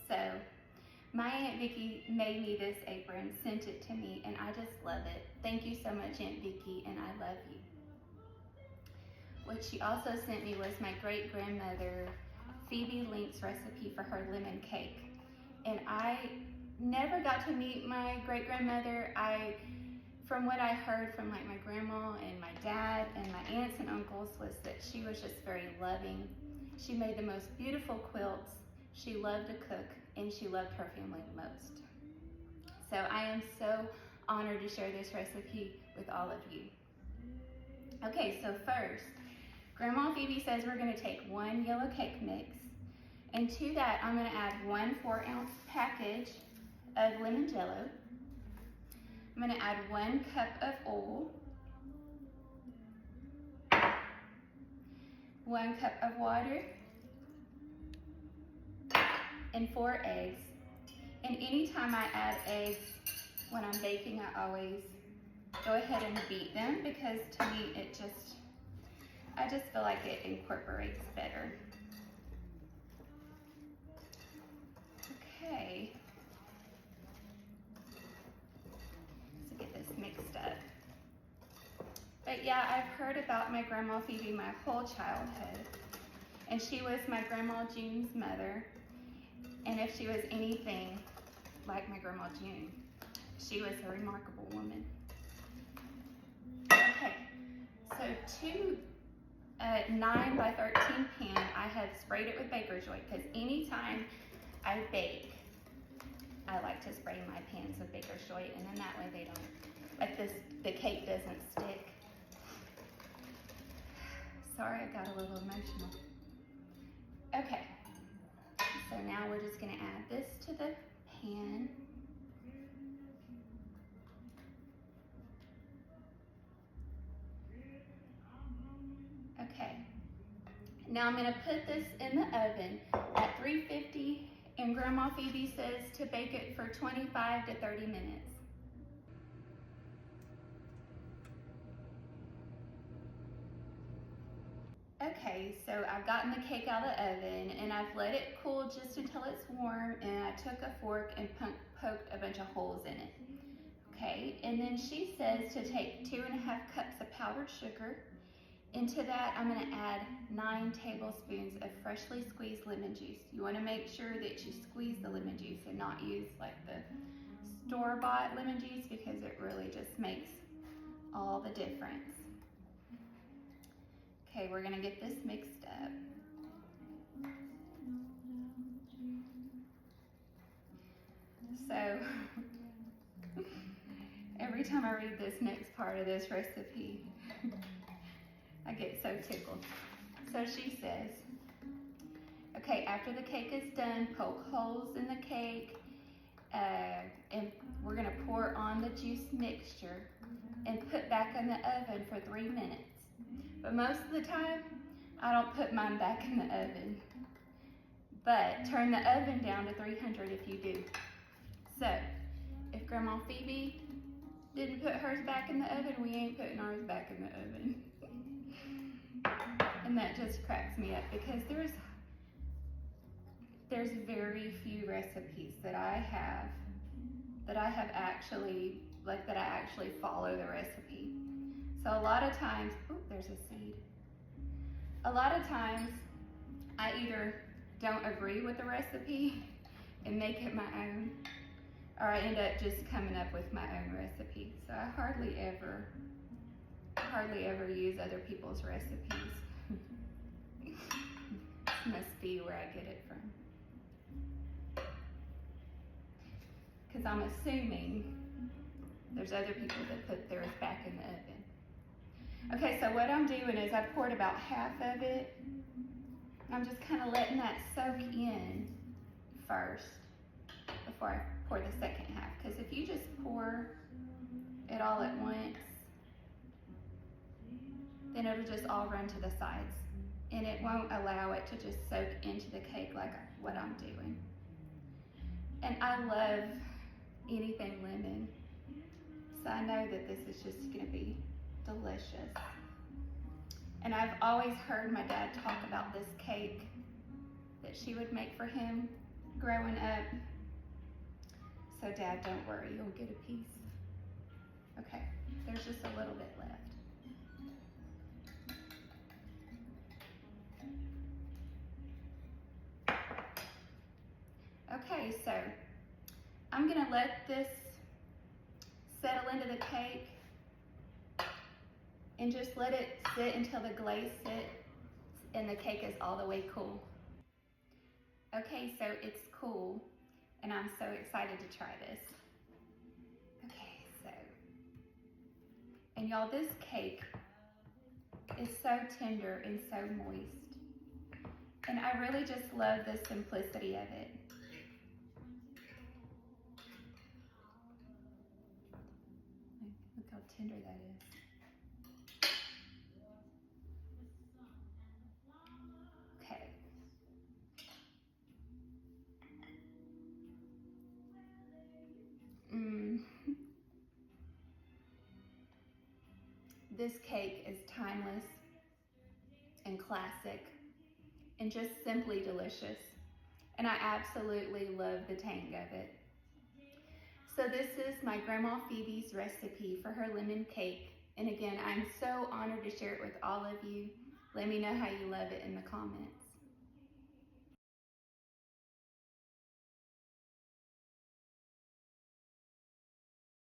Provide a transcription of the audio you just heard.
So my Aunt Vicki made me this apron, sent it to me, and I just love it. Thank you so much, Aunt Vicki, and I love you. What she also sent me was my great-grandmother Phebe Link's recipe for her lemon cake. And I never got to meet my great-grandmother. From what I heard from like my grandma and my dad and my aunts and uncles was that she was just very loving. She made the most beautiful quilts. She loved to cook, and she loved her family the most. So I am so honored to share this recipe with all of you. Okay, so first, Grandma Phebe says we're gonna take 1 yellow cake mix, and to that I'm gonna add 1 4-ounce package of lemon jello. I'm gonna add 1 cup of oil, 1 cup of water, and 4 eggs. And anytime I add eggs when I'm baking, I always go ahead and beat them, because to me I just feel like it incorporates better. Okay. Let's get this mixed up. But yeah, I've heard about my Grandma Phebe my whole childhood. And she was my Grandma June's mother. And if she was anything like my Grandma June, she was a remarkable woman. Okay, so to a 9 by 13 pan, I have sprayed it with Baker's Joy, because anytime I bake, I like to spray my pans with Baker's Joy, and then that way they don't, like this, the cake doesn't stick. Sorry, I got a little emotional. Okay, so now we're just gonna add this to the pan. Okay, now I'm gonna put this in the oven at 350, and Grandma Phebe says to bake it for 25 to 30 minutes. Okay, so I've gotten the cake out of the oven, and I've let it cool just until it's warm, and I took a fork and poked a bunch of holes in it. Okay, and then she says to take 2.5 cups of powdered sugar. Into that, I'm gonna add 9 tablespoons of freshly squeezed lemon juice. You wanna make sure that you squeeze the lemon juice and not use like the store-bought lemon juice, because it really just makes all the difference. Okay, we're gonna get this mixed up. So, every time I read this next part of this recipe, I get so tickled. So she says, okay, after the cake is done, poke holes in the cake, and we're gonna pour on the juice mixture and put back in the oven for 3 minutes. But most of the time, I don't put mine back in the oven. But turn the oven down to 300 if you do. So, if Grandma Phebe didn't put hers back in the oven, we ain't putting ours back in the oven. And that just cracks me up, because there's very few recipes that I have actually, like that I actually follow the recipe. So a lot of times, oh, there's a seed. A lot of times I either don't agree with the recipe and make it my own, or I end up just coming up with my own recipe. So I hardly ever use other people's recipes. This must be where I get it from. Because I'm assuming there's other people that put theirs back in the oven. Okay, so what I'm doing is I poured about half of it. I'm just kind of letting that soak in first before I pour the second half. Because if you just pour it all at once, then it'll just all run to the sides. And it won't allow it to just soak into the cake like what I'm doing. And I love anything lemon, so I know that this is just gonna be delicious. And I've always heard my dad talk about this cake that she would make for him, growing up. So Dad, don't worry, you'll get a piece. Okay, there's just a little bit left. Okay, so I'm gonna let this settle into the cake and just let it sit until the glaze sits and the cake is all the way cool. Okay, so it's cool and I'm so excited to try this. Okay, so, and y'all, this cake is so tender and so moist. And I really just love the simplicity of it. Look how tender that is. Okay. This cake is timeless and classic and just simply delicious. And I absolutely love the tang of it. So this is my Grandma Phoebe's recipe for her lemon cake. And again, I'm so honored to share it with all of you. Let me know how you love it in the comments.